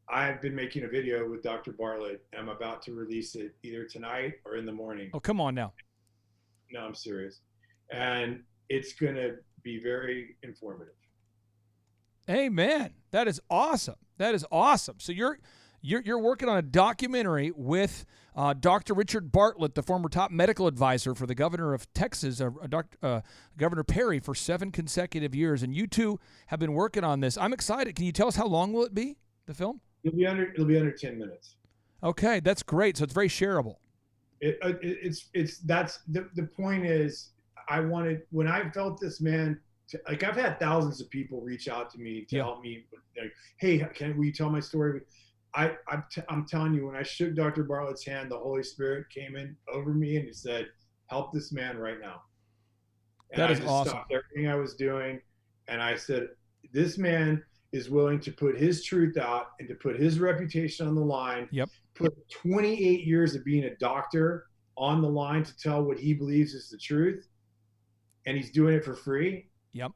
I've been making a video with Dr. Bartlett. I'm about to release it either tonight or in the morning. Oh, come on now. No, I'm serious. And it's going to be very informative. Amen. That is awesome. That is awesome. So You're working on a documentary with Dr. Richard Bartlett, the former top medical advisor for the governor of Texas, Governor Perry, for 7 consecutive years. And you two have been working on this. I'm excited. Can you tell us how long will it be, the film? It'll be under 10 minutes. Okay, that's great. So it's very shareable. That's the point is, when I felt this man, like I've had thousands of people reach out to me to help me. Like, hey, will you tell my story? I'm telling you, when I shook Dr. Bartlett's hand, the Holy Spirit came in over me and he said, help this man right now. And that is I just awesome. stopped everything I was doing. And I said, this man is willing to put his truth out and to put his reputation on the line. Yep. Put 28 years of being a doctor on the line to tell what he believes is the truth. And he's doing it for free. Yep.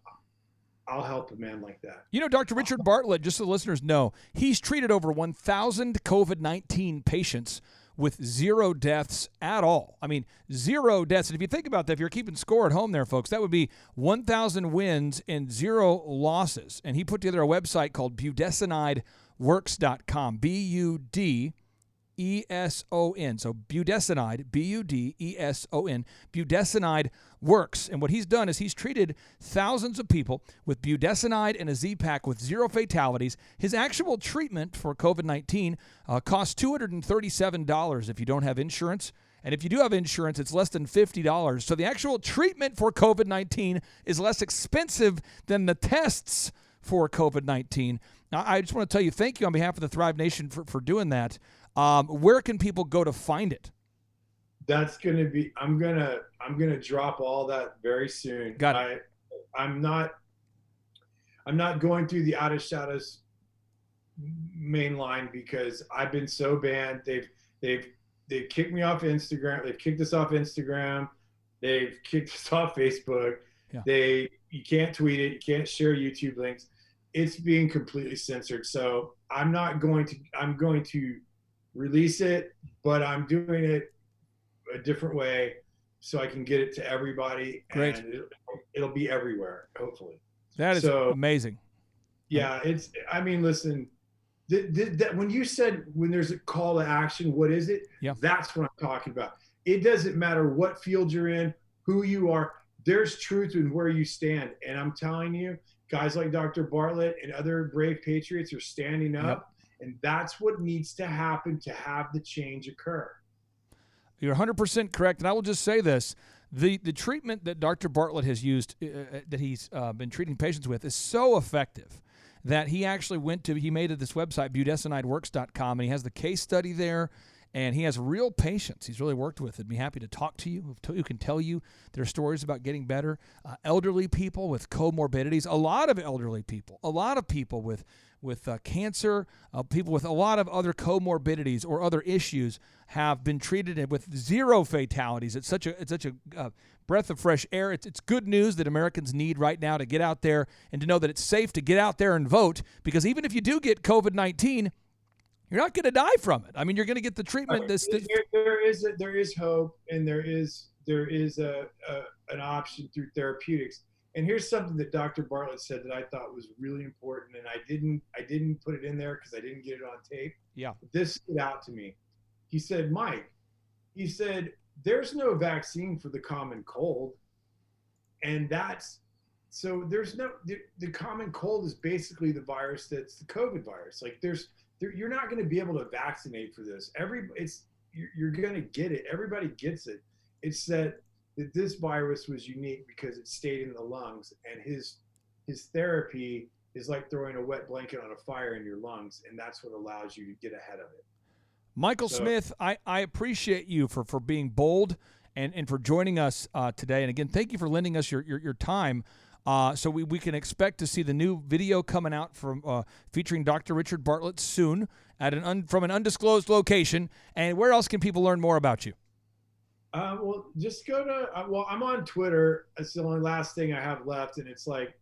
I'll help a man like that. You know, Dr. Richard Bartlett, just so the listeners know, he's treated over 1,000 COVID-19 patients with 0 deaths at all. I mean, 0 deaths. And if you think about that, if you're keeping score at home there, folks, that would be 1,000 wins and 0 losses. And he put together a website called budesonideworks.com, B-U-D-E-S-O-N. So budesonide, B-U-D-E-S-O-N, budesonide works. And what he's done is he's treated thousands of people with budesonide and a Z-Pack with 0 fatalities. His actual treatment for COVID-19 costs $237 if you don't have insurance. And if you do have insurance, it's less than $50. So the actual treatment for COVID-19 is less expensive than the tests for COVID-19. Now, I just want to tell you, thank you on behalf of the Thrive Nation for doing that. Where can people go to find it? That's going to be, I'm going to drop all that very soon. Got it. I'm not going through the Out of Shadows main line because I've been so banned. They've kicked me off Instagram. They've kicked us off Instagram. They've kicked us off Facebook. Yeah. You can't tweet it. You can't share YouTube links. It's being completely censored. So I'm going to release it, but I'm doing it a different way so I can get it to everybody. Great. And it'll be everywhere, hopefully. That is amazing. Yeah, listen, that when you said when there's a call to action, what is it? Yeah. That's what I'm talking about. It doesn't matter what field you're in, who you are. There's truth in where you stand. And I'm telling you, guys like Dr. Bartlett and other brave patriots are standing up. Yep. And that's what needs to happen to have the change occur. You're 100% correct. And I will just say this. The treatment that Dr. Bartlett has used, that he's been treating patients with, is so effective that he actually he made this website, budesonideworks.com, and he has the case study there, and he has real patients he's really worked with. I'd be happy to talk to you, who can tell you their stories about getting better. Elderly people with comorbidities, a lot of elderly people, a lot of people with cancer, people with a lot of other comorbidities or other issues have been treated with 0 fatalities. It's such a breath of fresh air. It's good news that Americans need right now to get out there and to know that it's safe to get out there and vote, because even if you do get COVID-19, you're not going to die from it. I mean, you're going to get the treatment. There is hope, and there is an option through therapeutics. And here's something that Dr. Bartlett said that I thought was really important, and I didn't put it in there because I didn't get it on tape. Yeah. But this stood out to me. He said, Mike, there's no vaccine for the common cold. And the common cold is basically the virus that's the COVID virus. Like you're not going to be able to vaccinate for this. You're going to get it. Everybody gets it. It's that this virus was unique because it stayed in the lungs, and his therapy is like throwing a wet blanket on a fire in your lungs, and that's what allows you to get ahead of it. Michael Smith, I appreciate you for being bold and for joining us today. And again, thank you for lending us your time. So we can expect to see the new video coming out from featuring Dr. Richard Bartlett soon from an undisclosed location. And where else can people learn more about you? Well, just go to, I'm on Twitter. It's the only last thing I have left. And it's like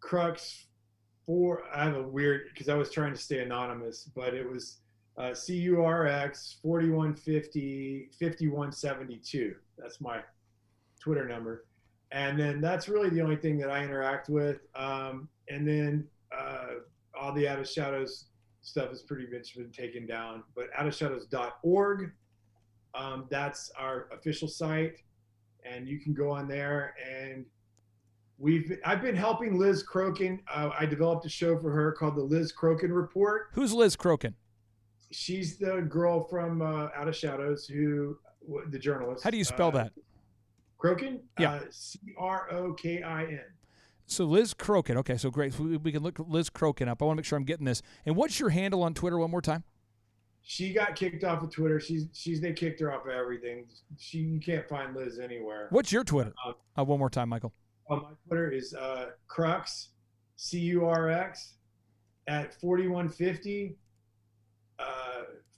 Crux4. I have a weird, because I was trying to stay anonymous, but it was CURX 4150 5172. That's my Twitter number. And then that's really the only thing that I interact with. And then all the Out of Shadows stuff has pretty much been taken down. But outofshadows.org, that's our official site, and you can go on there. And I've been helping Liz Crokin. I developed a show for her called the Liz Crokin Report. Who's Liz Crokin? She's the girl from Out of Shadows, the journalist. How do you spell that? Crokin? Yeah. Crokin. So Liz Crokin. Okay, so great. We can look Liz Crokin up. I want to make sure I'm getting this. And what's your handle on Twitter one more time? She got kicked off of Twitter. They kicked her off of everything. You can't find Liz anywhere. What's your Twitter? One more time, Michael. My Twitter is Crux, CURX, at 4150,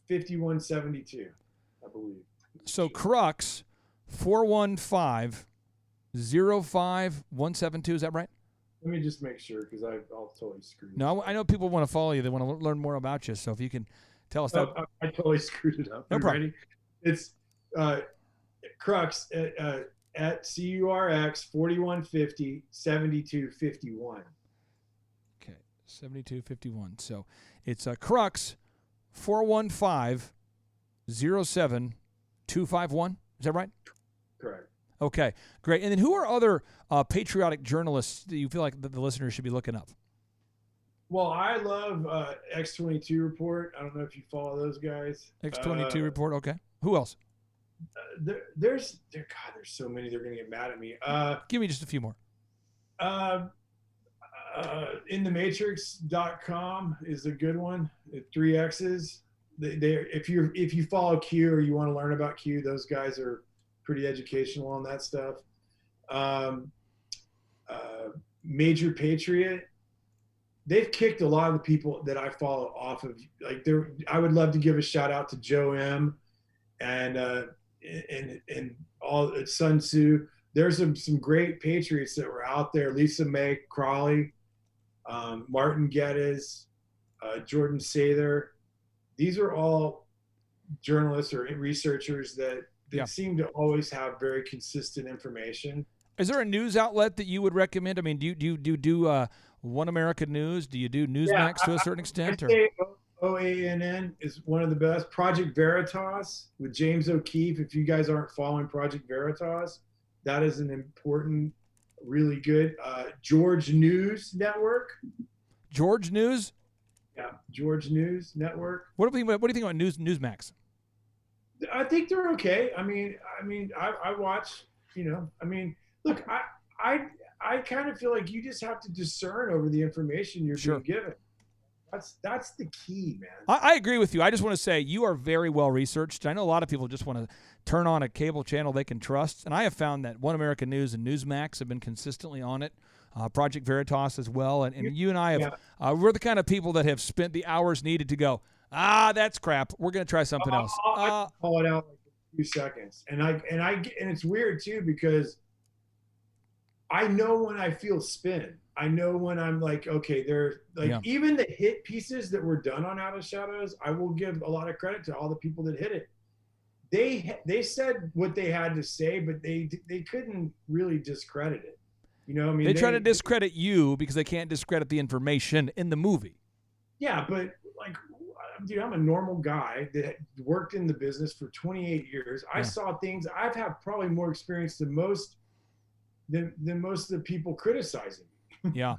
5172, I believe. So Crux, 415-05172. Is that right? Let me just make sure, because I'll totally screw it. No, I know people want to follow you. They want to learn more about you. So if you can tell us that. I totally screwed it up. No problem. Ready? It's Crux at CURX 4150 7251. Okay, 7251. So it's Crux 415-07251. Is that right? Correct. Okay, great. And then who are other patriotic journalists that you feel like the listeners should be looking up? Well, I love X22 Report. I don't know if you follow those guys. X22 Report. Okay. Who else? There's so many. They're gonna get mad at me. Give me just a few more. InTheMatrix.com is a good one. 3 X's. If you follow Q or you want to learn about Q, those guys are pretty educational on that stuff. Major Patriot. They've kicked a lot of the people that I follow off of. I would love to give a shout out to Joe M. and all Sun Tzu. There's some great patriots that were out there. Lisa Mae Crawley, Martin Geddes, Jordan Sather. These are all journalists or researchers that seem to always have very consistent information. Is there a news outlet that you would recommend? I mean, do you do One America News? Do you do Newsmax to a certain extent? I say OANN is one of the best. Project Veritas with James O'Keefe. If you guys aren't following Project Veritas, that is an important, really good. George News Network. George News? Yeah, George News Network. What do you think about Newsmax? I think they're okay. I mean, I watch. Look, I kind of feel like you just have to discern over the information you're being given. That's the key, man. I agree with you. I just want to say you are very well researched. I know a lot of people just want to turn on a cable channel they can trust, and I have found that One American News and Newsmax have been consistently on it. Project Veritas as well, and you and I have we're the kind of people that have spent the hours needed to go, that's crap. We're going to try something else. I call it out in a few seconds, and it's weird too because I know when I feel spin. I know when I'm like, okay, even the hit pieces that were done on Out of Shadows, I will give a lot of credit to all the people that hit it. They said what they had to say, but they couldn't really discredit it. They try to discredit you because they can't discredit the information in the movie. Yeah, but dude, I'm a normal guy that worked in the business for 28 years. I saw things. I've had probably more experience than most of the people criticizing me. Yeah.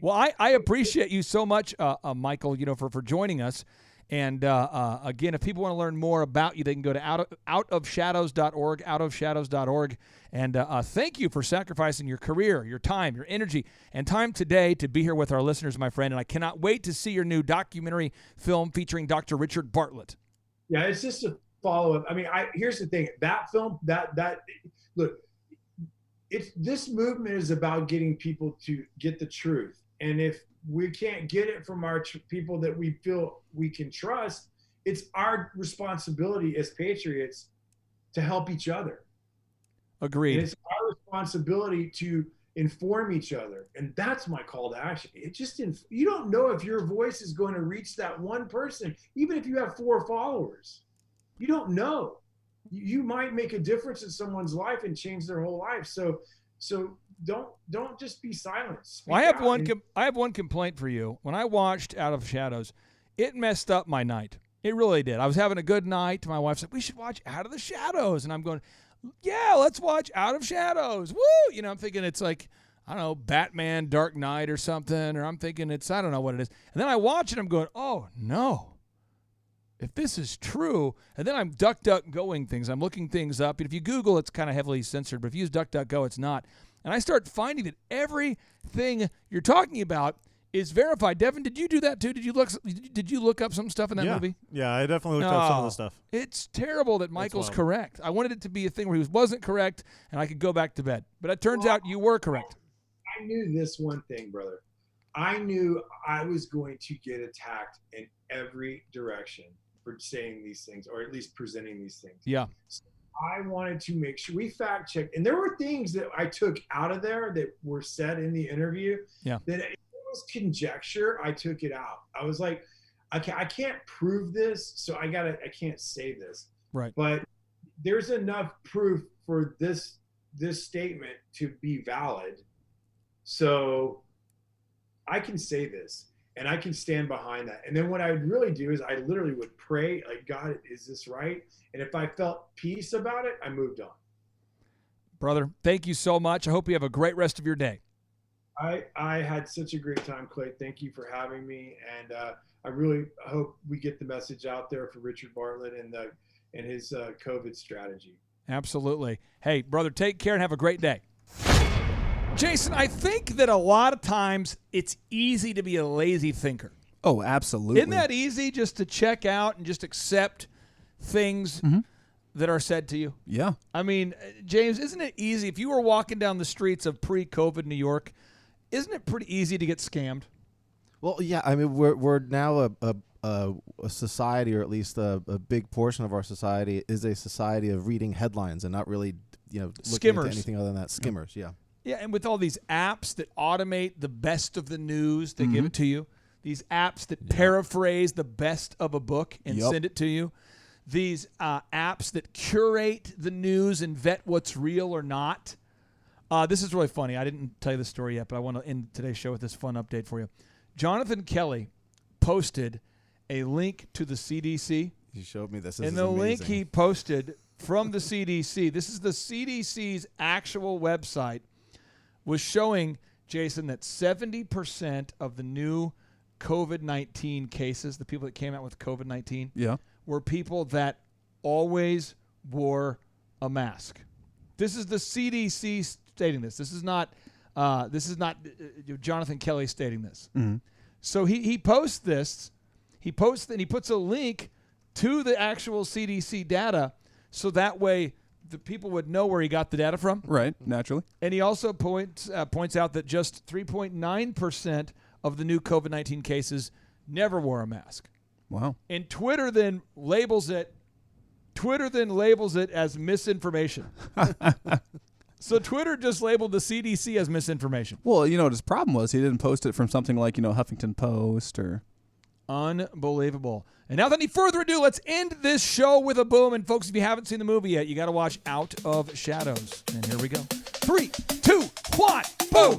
Well, I appreciate you so much, Michael, for joining us. And again, if people want to learn more about you, they can go to outofshadows.org, outofshadows.org. And thank you for sacrificing your career, your time, your energy, and time today to be here with our listeners, my friend. And I cannot wait to see your new documentary film featuring Dr. Richard Bartlett. Yeah, it's just a follow-up. I mean, here's the thing. That film, look, this movement is about getting people to get the truth. And if we can't get it from our people that we feel we can trust, it's our responsibility as patriots to help each other. Agreed. And it's our responsibility to inform each other. And that's my call to action. You don't know if your voice is going to reach that one person, even if you have 4 followers. You don't know. You might make a difference in someone's life and change their whole life. So don't just be silent. Well, I have one complaint for you. When I watched Out of Shadows, it messed up my night. It really did. I was having a good night. My wife said, we should watch Out of the Shadows. And I'm going, yeah, let's watch Out of Shadows. Woo! You know, I'm thinking it's like, I don't know, Batman Dark Knight or something. Or I'm thinking it's, I don't know what it is. And then I watch it. I'm going, oh, no. If this is true, and then I'm going things. I'm looking things up. And if you Google, it's kind of heavily censored. But if you use DuckDuckGo, it's not. And I start finding that everything you're talking about is verified. Devin, did you do that too? Did you look up some stuff in that movie? Yeah, I definitely looked up some of the stuff. It's terrible that Michael's correct. I wanted it to be a thing where he wasn't correct and I could go back to bed. But it turns out you were correct. I knew this one thing, brother. I knew I was going to get attacked in every direction for saying these things, or at least presenting these things. Yeah. So I wanted to make sure we fact checked. And there were things that I took out of there that were said in the interview that was conjecture. I took it out. I was like, I can't prove this, so I can't say this. Right. But there's enough proof for this statement to be valid, so I can say this and I can stand behind that. And then what I would really do is I literally would pray, like, God, is this right? And if I felt peace about it, I moved on. Brother, thank you so much. I hope you have a great rest of your day. I had such a great time, Clay. Thank you for having me, and I really hope we get the message out there for Richard Bartlett and his COVID strategy. Absolutely. Hey, brother, take care and have a great day. Jason, I think that a lot of times it's easy to be a lazy thinker. Oh, absolutely. Isn't that easy, just to check out and just accept things that are said to you? Yeah. I mean, James, isn't it easy if you were walking down the streets of pre-COVID New York? Isn't it pretty easy to get scammed? Well, yeah. I mean, we're now a society, or at least a big portion of our society is a society of reading headlines and not really, looking Skimmers. into anything other than that. Skimmers, yeah. Yeah, and with all these apps that automate the best of the news, they give it to you. These apps that paraphrase the best of a book and send it to you. These apps that curate the news and vet what's real or not. This is really funny. I didn't tell you the story yet, but I want to end today's show with this fun update for you. Jonathan Kelly posted a link to the CDC. He showed me this. And the link he posted from the CDC, this is the CDC's actual website, was showing, Jason, that 70% of the new COVID-19 cases, the people that came out with COVID-19, were people that always wore a mask. This is the CDC stating this. This is not Jonathan Kelly stating this. So he posts this. He posts and he puts a link to the actual CDC data, so that way the people would know where he got the data from. Right, naturally. And he also points out that just 3.9% of the new COVID-19 cases never wore a mask. Wow. And Twitter then labels it as misinformation. So Twitter just labeled the CDC as misinformation. Well, what his problem was? He didn't post it from something like, Huffington Post or... Unbelievable. And now, without any further ado, let's end this show with a boom. And folks, if you haven't seen the movie yet, you got to watch Out of Shadows. And here we go. 3, 2, 1, boom.